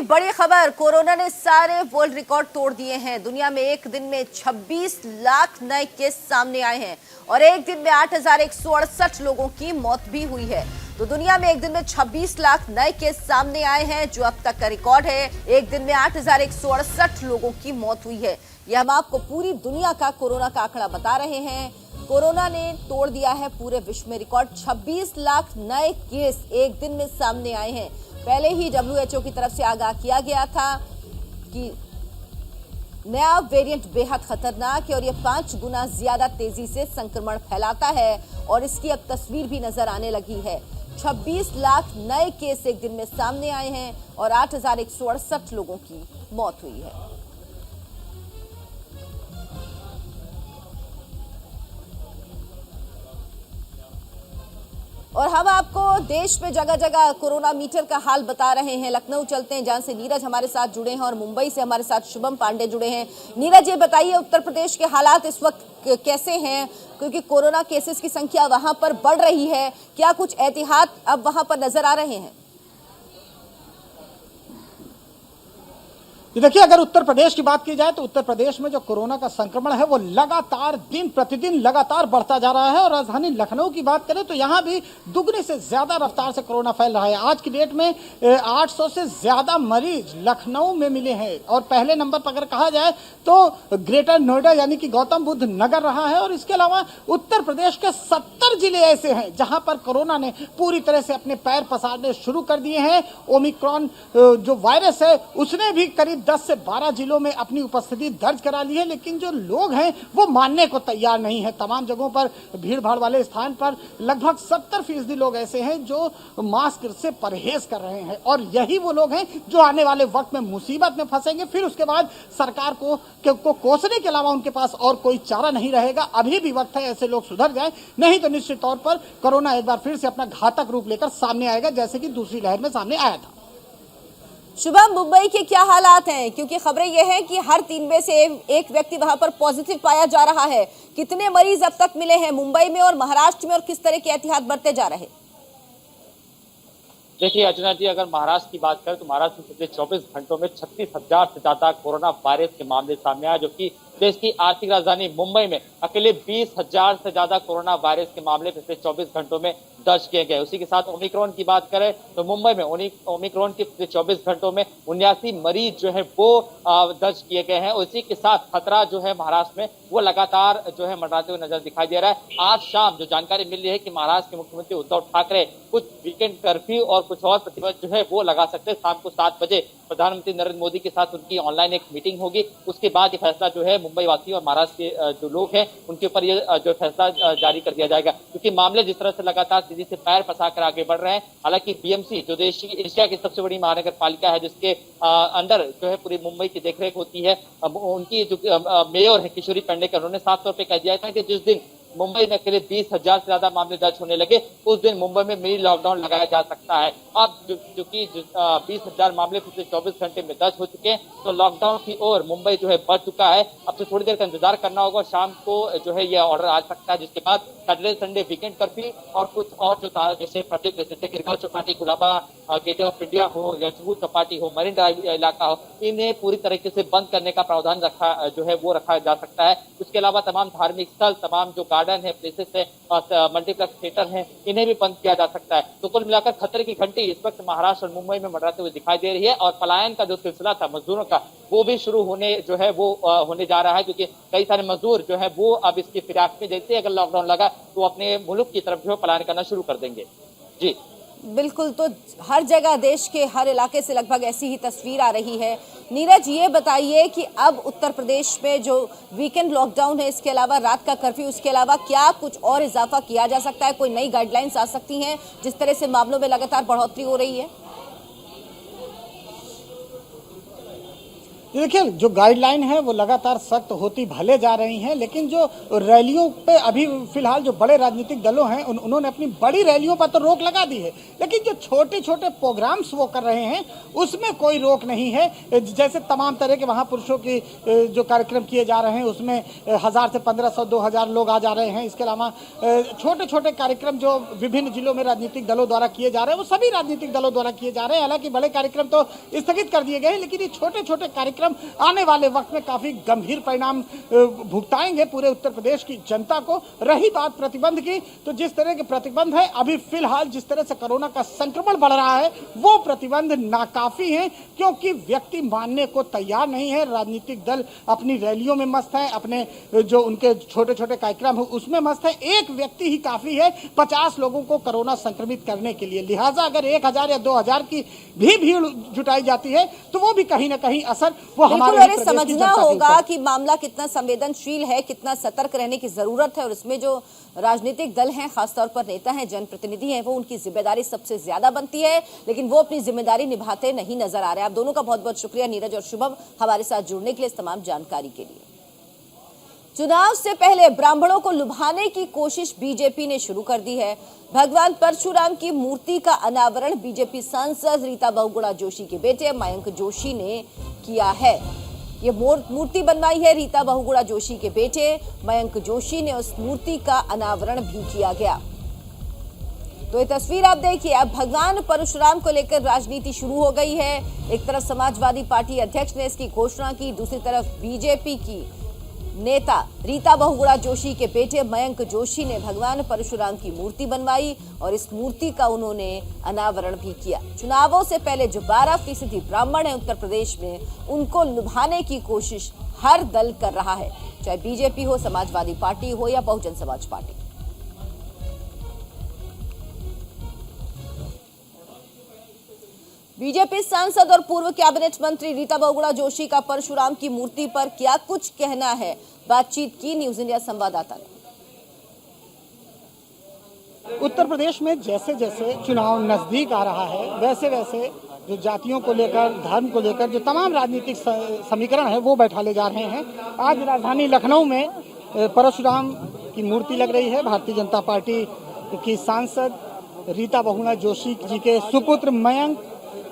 बड़ी खबर, कोरोना ने सारे वर्ल्ड रिकॉर्ड तोड़ दिए हैं। दुनिया में एक दिन में 26 लाख नए केस सामने आए हैं और एक दिन में 8,168 लोगों की मौत भी हुई है। तो दुनिया में एक दिन में 26 लाख नए केस सामने आए हैं, जो अब तक का रिकॉर्ड है। एक दिन में 8,168 लोगों की मौत हुई है। यह हम आपको पूरी दुनिया का कोरोना का आंकड़ा बता रहे हैं। कोरोना ने तोड़ दिया है पूरे विश्व में रिकॉर्ड। 26 लाख नए केस एक दिन में सामने आए हैं। पहले ही WHO की तरफ से आगाह किया गया था कि नया वेरिएंट बेहद खतरनाक है और यह 5 गुना ज्यादा तेजी से संक्रमण फैलाता है और इसकी अब तस्वीर भी नजर आने लगी है। 26 लाख नए केस एक दिन में सामने आए हैं और 8,168 लोगों की मौत हुई है। और हम आपको देश में जगह जगह कोरोना मीटर का हाल बता रहे हैं। लखनऊ चलते हैं, जहां से नीरज हमारे साथ जुड़े हैं और मुंबई से हमारे साथ शुभम पांडे जुड़े हैं। नीरज, ये बताइए उत्तर प्रदेश के हालात इस वक्त कैसे हैं, क्योंकि कोरोना केसेस की संख्या वहां पर बढ़ रही है। क्या कुछ एहतियात अब वहां पर नजर आ रहे हैं? देखिए, अगर उत्तर प्रदेश की बात की जाए तो उत्तर प्रदेश में जो कोरोना का संक्रमण है वो लगातार दिन प्रतिदिन लगातार बढ़ता जा रहा है। और राजधानी लखनऊ की बात करें तो यहाँ भी दुगने से ज्यादा रफ्तार से कोरोना फैल रहा है। आज की डेट में 800 से ज्यादा मरीज लखनऊ में मिले हैं और पहले नंबर पर अगर कहा जाए तो ग्रेटर नोएडा यानी कि गौतम बुद्ध नगर रहा है। और इसके अलावा उत्तर प्रदेश के 70 जिले ऐसे हैं जहां पर कोरोना ने पूरी तरह से अपने पैर पसारने शुरू कर दिए हैं। ओमिक्रॉन जो वायरस है उसने भी करीब 10 से 12 जिलों में अपनी उपस्थिति दर्ज करा ली है, लेकिन जो लोग हैं वो मानने को तैयार नहीं है। तमाम जगहों पर भीड़ भाड़ वाले स्थान पर लगभग 70% लोग ऐसे हैं जो मास्क से परहेज कर रहे हैं और यही वो लोग हैं जो आने वाले वक्त में मुसीबत में फंसेंगे। फिर उसके बाद सरकार को कोसने के अलावा उनके पास और कोई चारा नहीं रहेगा। अभी भी वक्त है ऐसे लोग सुधर जाएं, नहीं तो निश्चित तौर पर कोरोना एक बार फिर से अपना घातक रूप लेकर सामने आएगा, जैसे कि दूसरी लहर में सामने आया था। शुभम, मुंबई के क्या हालात हैं, क्योंकि खबरें यह हैं कि हर 3 में से एक व्यक्ति वहां पर पॉजिटिव पाया जा रहा है। कितने मरीज अब तक मिले हैं मुंबई में और महाराष्ट्र में और किस तरह के एहतियात बरते जा रहे हैं? देखिए अर्चना जी, अगर महाराष्ट्र की बात करें तो महाराष्ट्र में पिछले 24 घंटों में 36,000 से ज्यादा कोरोना वायरस के मामले सामने आए, जो कि देश की आर्थिक राजधानी मुंबई में अकेले 20,000 से ज्यादा कोरोना वायरस के मामले पिछले 24 घंटों में दर्ज किए गए। उसी के साथ ओमिक्रॉन की बात करें तो मुंबई में ओमिक्रॉन के पिछले 24 घंटों में 79 मरीज जो है वो दर्ज किए गए हैं। उसी के साथ खतरा जो है महाराष्ट्र में वो लगातार जो है मंडराते हुए नजर दिखाई दे रहा है। आज शाम जो जानकारी मिल रही है कि महाराष्ट्र के मुख्यमंत्री उद्धव ठाकरे कुछ वीकेंड कर्फ्यू और कुछ और प्रतिबंध जो है वो लगा सकते हैं। शाम को 7 बजे प्रधानमंत्री नरेंद्र मोदी के साथ उनकी ऑनलाइन एक मीटिंग होगी। उसके बाद ये फैसला जो है मुंबई वासी और महाराष्ट्र के जो लोग हैं उनके ऊपर ये जो फैसला जारी कर दिया जाएगा, क्योंकि मामले जिस तरह से लगातार तेजी से पैर पसाकर आगे बढ़ रहे हैं। हालांकि बीएमसी जो देश की एशिया की सबसे बड़ी महानगर पालिका है, जिसके अंडर जो है पूरी मुंबई की देखरेख होती है, उनकी जो मेयर है किशोरी पेडनेकर, उन्होंने साफ तौर पर कह दिया था कि जिस दिन मुंबई में अकेले 20,000 से ज्यादा मामले दर्ज होने लगे उस दिन मुंबई में मिनी लॉकडाउन लगाया जा सकता है। अब जो कि 20,000 मामले पिछले 24 घंटे में दर्ज हो चुके हैं, तो लॉकडाउन की ओर मुंबई जो है बढ़ चुका है। अब तो थोड़ी देर का इंतजार करना होगा, शाम को जो है यह ऑर्डर आ सकता है, जिसके बाद सैटरडे संडे वीकेंड कर्फ्यू और कुछ और जो था जैसे पब्लिक जैसे Girgaon Chowpatty, Colaba gate of India हो या जुहू चौपाटी हो, मरीन ड्राइव इलाका हो, इन्हें पूरी तरीके से बंद करने का प्रावधान रखा जा सकता है। उसके अलावा तमाम धार्मिक स्थल, तमाम जो गार्डन है, प्लेसेस है, मल्टीप्लेक्स थिएटर है, इन्हें भी बंद किया जा सकता है। तो कुल मिलाकर खतरे की घंटी इस वक्त महाराष्ट्र और मुंबई में मंडराते हुए दिखाई दे रही है और पलायन का जो सिलसिला था मजदूरों का वो भी शुरू होने जो है वो होने जा रहा है, क्योंकि कई सारे मजदूर जो है वो अब इसकी फिराक में जैसे अगर लॉकडाउन लगा तो अपने मुल्क की तरफ जो है पलायन करना शुरू कर देंगे। जी बिल्कुल, तो हर जगह देश के हर इलाके से लगभग ऐसी ही तस्वीर आ रही है। नीरज, ये बताइए कि अब उत्तर प्रदेश में जो वीकेंड लॉकडाउन है, इसके अलावा रात का कर्फ्यू, उसके अलावा क्या कुछ और इजाफा किया जा सकता है? कोई नई गाइडलाइंस आ सकती हैं जिस तरह से मामलों में लगातार बढ़ोतरी हो रही है? देखिए, जो गाइडलाइन है वो लगातार सख्त होती भले जा रही हैं, लेकिन जो रैलियों पे अभी फिलहाल जो बड़े राजनीतिक दलों हैं उन्होंने अपनी बड़ी रैलियों पर तो रोक लगा दी है, लेकिन जो छोटे छोटे प्रोग्राम्स वो कर रहे हैं उसमें कोई रोक नहीं है। जैसे तमाम तरह के महापुरुषों की जो कार्यक्रम किए जा रहे हैं उसमें 1000 से 1500 2000 लोग आ जा रहे हैं। इसके अलावा छोटे छोटे कार्यक्रम जो विभिन्न जिलों में राजनीतिक दलों द्वारा किए जा रहे हैं वो सभी राजनीतिक दलों द्वारा किए जा रहे हैं। हालांकि बड़े कार्यक्रम तो स्थगित कर दिए गए हैं, लेकिन ये छोटे छोटे कार्यक्रम आने वाले वक्त में काफी गंभीर परिणाम भुगताएंगे पूरे उत्तर प्रदेश की जनता को। रही बात प्रतिबंध की, तो जिस तरह के प्रतिबंध है अभी फिलहाल जिस तरह से कोरोना का संक्रमण बढ़ रहा है वो प्रतिबंध नाकाफी हैं, क्योंकि व्यक्ति मानने को तैयार नहीं है। राजनीतिक दल अपनी रैलियों में मस्त है, अपने जो उनके छोटे छोटे कार्यक्रम है उसमें मस्त है। एक व्यक्ति ही काफी है 50 लोगों को कोरोना संक्रमित करने के लिए। लिहाजा अगर 1000 या 2000 की भी भीड़ जुटाई जाती है तो वो भी कहीं ना कहीं असर वो हमारे बिल्कुल, समझना होगा कि मामला कितना संवेदनशील है, कितना सतर्क रहने की जरूरत है। और इसमें जो राजनीतिक दल हैं, खासतौर पर नेता हैं, जनप्रतिनिधि हैं, वो उनकी जिम्मेदारी सबसे ज्यादा बनती है, लेकिन वो अपनी जिम्मेदारी निभाते नहीं नजर आ रहे। आप दोनों का बहुत बहुत शुक्रिया, नीरज और शुभम, हमारे साथ जुड़ने के लिए, इस तमाम जानकारी के लिए। चुनाव से पहले ब्राह्मणों को लुभाने की कोशिश बीजेपी ने शुरू कर दी है। भगवान परशुराम की मूर्ति का अनावरण बीजेपी सांसद रीता बहुगुणा जोशी के बेटे मयंक जोशी ने किया है। ये मूर्ति बनवाई है रीता बहुगुणा जोशी के बेटे मयंक जोशी ने, उस मूर्ति का अनावरण भी किया गया। तो ये तस्वीर आप देखिए, अब भगवान परशुराम को लेकर राजनीति शुरू हो गई है। एक तरफ समाजवादी पार्टी अध्यक्ष ने इसकी घोषणा की, दूसरी तरफ बीजेपी की नेता रीता बहुगुणा जोशी के बेटे मयंक जोशी ने भगवान परशुराम की मूर्ति बनवाई और इस मूर्ति का उन्होंने अनावरण भी किया। चुनावों से पहले जो 12% ब्राह्मण है उत्तर प्रदेश में, उनको लुभाने की कोशिश हर दल कर रहा है, चाहे बीजेपी हो, समाजवादी पार्टी हो या बहुजन समाज पार्टी। बीजेपी सांसद और पूर्व कैबिनेट मंत्री रीता बहुगुणा जोशी का परशुराम की मूर्ति पर क्या कुछ कहना है, बातचीत की न्यूज इंडिया संवाददाता ने। उत्तर प्रदेश में जैसे जैसे चुनाव नजदीक आ रहा है वैसे वैसे जो जातियों को लेकर, धर्म को लेकर जो तमाम राजनीतिक समीकरण है वो बैठाले जा रहे हैं। आज राजधानी लखनऊ में परशुराम की मूर्ति लग रही है। भारतीय जनता पार्टी की सांसद रीता बहुगुणा जोशी जी के सुपुत्र मयंक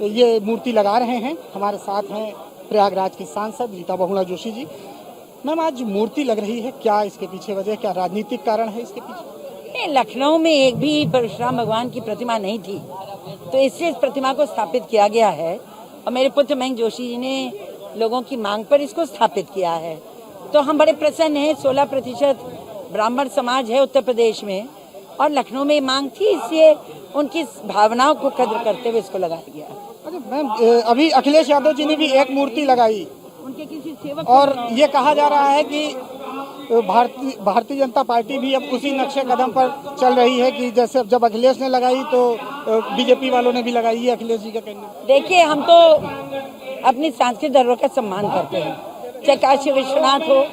ये मूर्ति लगा रहे हैं। हमारे साथ हैं प्रयागराज की सांसद रीता बहुगुणा जोशी जी। मैम, आज मूर्ति लग रही है, क्या इसके पीछे वजह, क्या राजनीतिक कारण है इसके पीछे? लखनऊ में एक भी परशुराम भगवान की प्रतिमा नहीं थी, तो इससे इस प्रतिमा को स्थापित किया गया है और मेरे पुत्र मयंक जोशी जी ने लोगों की मांग पर इसको स्थापित किया है। तो हम बड़े प्रसन्न हैं। 16% ब्राह्मण समाज है उत्तर प्रदेश में और लखनऊ में मांग थी, इसलिए उनकी भावनाओं को कद्र करते हुए इसको लगाया गया। अच्छा मैम, अभी अखिलेश यादव जी ने भी एक मूर्ति लगाई उनके किसी सेवक, और ये कहा जा रहा है कि भारतीय जनता पार्टी भी अब उसी नक्शे कदम पर चल रही है कि जैसे जब अखिलेश ने लगाई तो बीजेपी वालों ने भी लगाई है। अखिलेश जी का कहना। देखिए, हम तो अपनी सांस्कृतिक धरोहर का सम्मान करते हैं, चाहे काशी विश्वनाथ हो,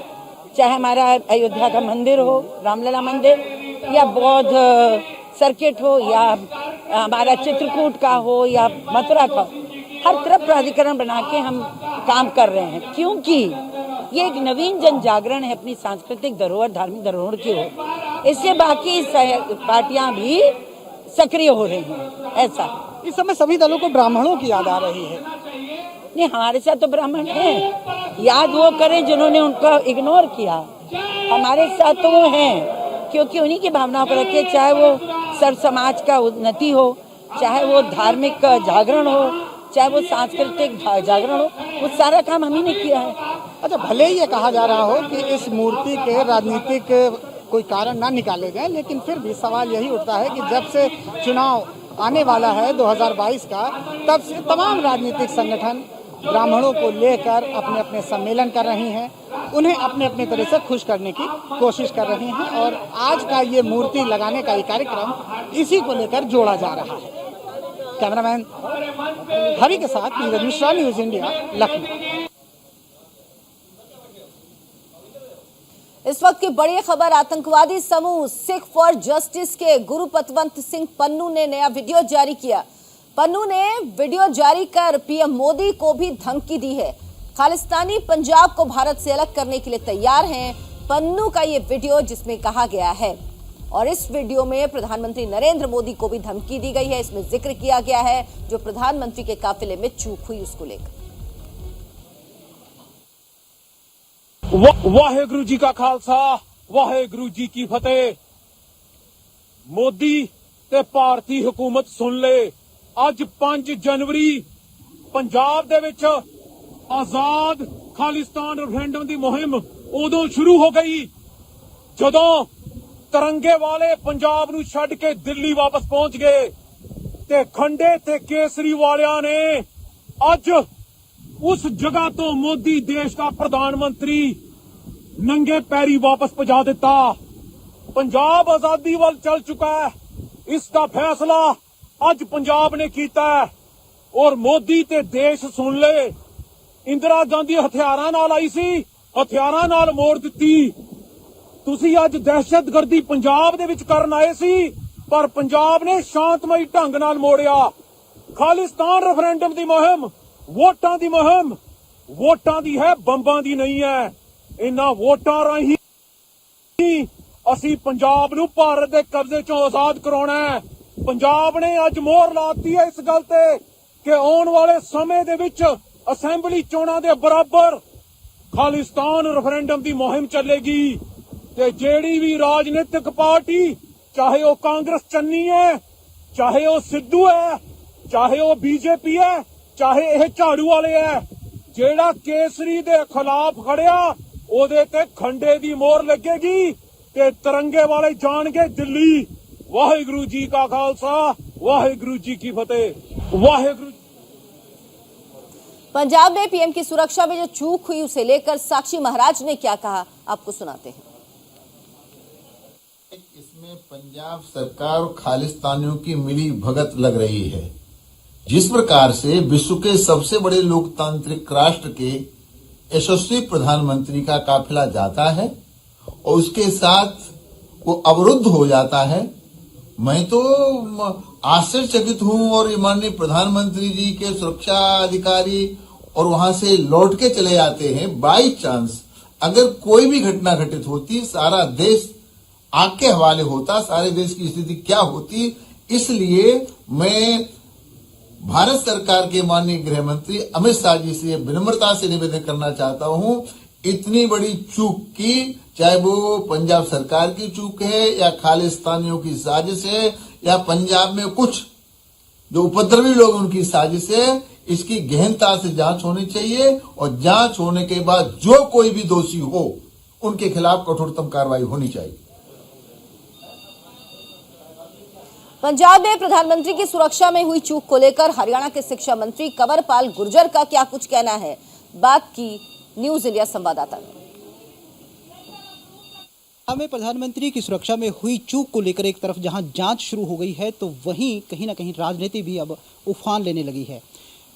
चाहे हमारा अयोध्या का मंदिर हो, रामलला मंदिर, या बौद्ध सर्किट हो, या हमारा चित्रकूट का हो या मथुरा का, हर तरफ प्राधिकरण बना के हम काम कर रहे हैं, क्योंकि ये एक नवीन जन जागरण है अपनी सांस्कृतिक धरोहर, धार्मिक धरोहर की हो। इससे बाकी पार्टियां भी सक्रिय हो रही हैं। ऐसा इस समय सभी दलों को ब्राह्मणों की याद आ रही है। नहीं, हमारे साथ तो ब्राह्मण हैं, याद वो करें जिन्होंने उनको इग्नोर किया। हमारे साथ तो वो हैं क्योंकि उन्हीं की भावनाओं को रखे, चाहे वो सर्व समाज का उन्नति हो, चाहे वो धार्मिक जागरण हो, चाहे वो सांस्कृतिक जागरण हो, वो सारा काम हम ही ने किया है। अच्छा, भले ही ये कहा जा रहा हो कि इस मूर्ति के राजनीतिक कोई कारण ना निकाले जाए, लेकिन फिर भी सवाल यही उठता है कि जब से चुनाव आने वाला है 2022 का, तब से तमाम राजनीतिक संगठन ब्राह्मणों को लेकर अपने अपने सम्मेलन कर रही हैं, उन्हें अपने अपने तरह से खुश करने की कोशिश कर रही हैं और आज का ये मूर्ति लगाने का ये कार्यक्रम इसी को लेकर जोड़ा जा रहा है। कैमरामैन हरि के साथ नीरज मिश्रा, न्यूज इंडिया, लखनऊ। इस वक्त की बड़ी खबर, आतंकवादी समूह सिख फॉर जस्टिस के गुरु पतवंत सिंह पन्नू ने नया वीडियो जारी किया। पन्नू ने वीडियो जारी कर पीएम मोदी को भी धमकी दी है। खालिस्तानी पंजाब को भारत से अलग करने के लिए तैयार हैं। पन्नू का ये वीडियो जिसमें कहा गया है, और इस वीडियो में प्रधानमंत्री नरेंद्र मोदी को भी धमकी दी गई है। इसमें जिक्र किया गया है जो प्रधानमंत्री के काफिले में चूक हुई उसको लेकर। वाहेगुरु जी का खालसा, वाहेगुरु जी की फतेह। मोदी ते भारती हुकूमत सुन ले, अज 5 जनवरी पंजाब दे विच आजाद खालिस्तान रेफरेंडम दी मुहिम उदों शुरू हो गई जदों तिरंगे वाले पंजाब नूं छड्ड के दिल्ली वापस पहुंच गए ते खंडे ते केसरी वालियां ने अज उस जगह तो मोदी देश का प्रधानमंत्री नंगे पैरी वापस पहुंचा दिता। पंजाब आजादी वाल चल चुका है। इसका फैसला अज पंजाब ने कीता है और मोदी ते देश सुन ले। इंदिरा गांधी हथियारां नाल आई सी, हथियारां नाल मोड़ दित्ती। तुसी अज दहशतगर्दी पंजाब दे विच करन आए सी, पर पंजाब ने शांतमई ढंग नाल मोड़िया। खालिस्तान रेफरेंडम दी मुहिम वोटां दी मुहिम वोटां दी है, बंबां दी नहीं है। इन्हां वोटां राहीं असी पंजाब नूं भारत दे कब्जे चों आजाद कराउणा है। पंजाब ने अज मोहर लाती है इस गल ते कि आउण वाले समय दे विच असेंबली चोणां दे बराबर खालिस्तान रेफरेंडम दी मुहिम चलेगी ते जेड़ी भी राजनीतिक पार्टी, चाहे वो कांग्रेस चन्नी है, चाहे वो सिद्धू है, चाहे वो बीजेपी है, चाहे यह झाड़ू वाले है, जेड़ा केसरी दे खिलाफ खड़िया ओदे ते खंडे दी मोहर लगेगी ते तिरंगे वाले जाणगे दिल्ली। वाहेगुरु जी का खालसा, वाहेगुरु जी की फतेह। वाहेगुरु। पंजाब में पीएम की सुरक्षा में जो चूक हुई उसे लेकर साक्षी महाराज ने क्या कहा, आपको सुनाते हैं। इसमें पंजाब सरकार और खालिस्तानियों की मिली भगत लग रही है। जिस प्रकार से विश्व के सबसे बड़े लोकतांत्रिक राष्ट्र के यशस्वी प्रधानमंत्री का काफिला जाता है और उसके साथ वो अवरुद्ध हो जाता है, मैं तो आश्चर्यचकित हूं। और माननीय प्रधानमंत्री जी के सुरक्षा अधिकारी और वहां से लौट के चले जाते हैं। बाई चांस अगर कोई भी घटना घटित होती, सारा देश आग के हवाले होता, सारे देश की स्थिति क्या होती। इसलिए मैं भारत सरकार के माननीय गृह मंत्री अमित शाह जी से विनम्रता से निवेदन करना चाहता हूं, इतनी बड़ी चूक की, चाहे वो पंजाब सरकार की चूक है या खालिस्तानियों की साजिश है या पंजाब में कुछ जो उपद्रवी लोग उनकी साजिश है, इसकी गहनता से जांच होनी चाहिए और जांच होने के बाद जो कोई भी दोषी हो उनके खिलाफ कठोरतम कार्रवाई होनी चाहिए। पंजाब में प्रधानमंत्री की सुरक्षा में हुई चूक को लेकर हरियाणा के शिक्षा मंत्री कंवरपाल गुर्जर का क्या कुछ कहना है, बात की न्यूज इंडिया संवाददाता ने। में प्रधानमंत्री की सुरक्षा में हुई चूक को लेकर एक तरफ जहां जांच शुरू हो गई है, तो वहीं कहीं ना कहीं राजनीति भी अब उफान लेने लगी है।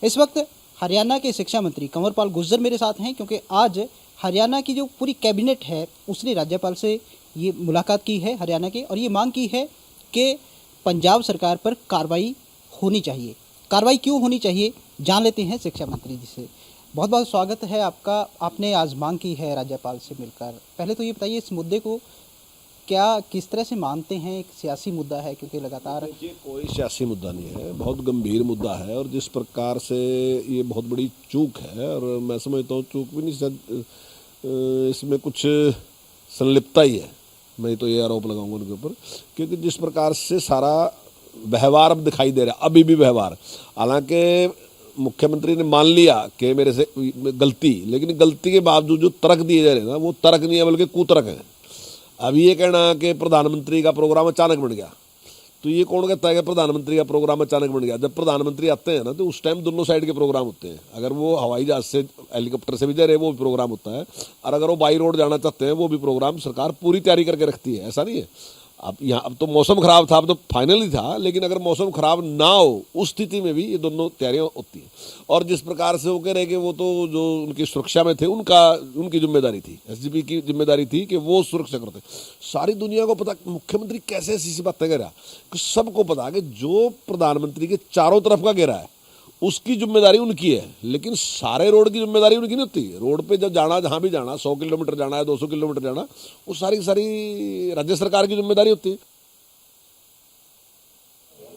इस वक्त हरियाणा के शिक्षा मंत्री कंवरपाल गुर्जर मेरे साथ हैं, क्योंकि आज हरियाणा की जो पूरी कैबिनेट है उसने राज्यपाल से ये मुलाकात की है हरियाणा के, और ये मांग की है कि पंजाब सरकार पर कार्रवाई होनी चाहिए। कार्रवाई क्यों होनी चाहिए, जान लेते हैं शिक्षा मंत्री जी से। बहुत बहुत स्वागत है आपका। आपने आज मांग की है राज्यपाल से मिलकर। पहले तो ये बताइए, इस मुद्दे को क्या किस तरह से मानते हैं? एक सियासी मुद्दा है, क्योंकि लगातार ये कोई सियासी मुद्दा नहीं है, बहुत गंभीर मुद्दा है। और जिस प्रकार से ये बहुत बड़ी चूक है, और मैं समझता हूँ चूक भी नहीं, इसमें कुछ संलिप्तता ही है। मैं तो ये आरोप लगाऊंगा उनके ऊपर, क्योंकि जिस प्रकार से सारा व्यवहार अब दिखाई दे रहा है, अभी भी व्यवहार, हालांकि मुख्यमंत्री ने मान लिया कि मेरे से गलती, लेकिन गलती के बावजूद जो तर्क दिए जा रहे हैं ना, वो तर्क नहीं है बल्कि कुतर्क है। अब ये कहना कि प्रधानमंत्री का प्रोग्राम अचानक बन गया, तो ये कौन कहता है कि प्रधानमंत्री का प्रोग्राम अचानक बन गया? जब प्रधानमंत्री आते हैं ना, तो उस टाइम दोनों साइड के प्रोग्राम होते हैं। अगर वो हवाई जहाज से, हेलीकॉप्टर से भी जा रहे हैं, वो भी प्रोग्राम होता है, और अगर वो बाई रोड जाना चाहते हैं, वो भी प्रोग्राम सरकार पूरी तैयारी करके रखती है। ऐसा नहीं है अब तो मौसम खराब था, अब तो फाइनल ही था, लेकिन अगर मौसम खराब ना हो उस स्थिति में भी ये दोनों तैयारियां होती हैं। और जिस प्रकार से वो कह रहे कि वो तो जो उनकी सुरक्षा में थे, उनकी जिम्मेदारी थी, एसजीपी की जिम्मेदारी थी कि वो सुरक्षा करते। सारी दुनिया को पता, मुख्यमंत्री कैसे ऐसी बातें कह रहा, सबको पता कि जो प्रधानमंत्री के चारों तरफ का घेरा है उसकी जिम्मेदारी उनकी है, लेकिन सारे रोड की जिम्मेदारी उनकी नहीं होती। रोड पे जब जाना, जहां भी जाना, 100 किलोमीटर जाना है, 200 किलोमीटर जाना, वो सारी राज्य सरकार की जिम्मेदारी होती है।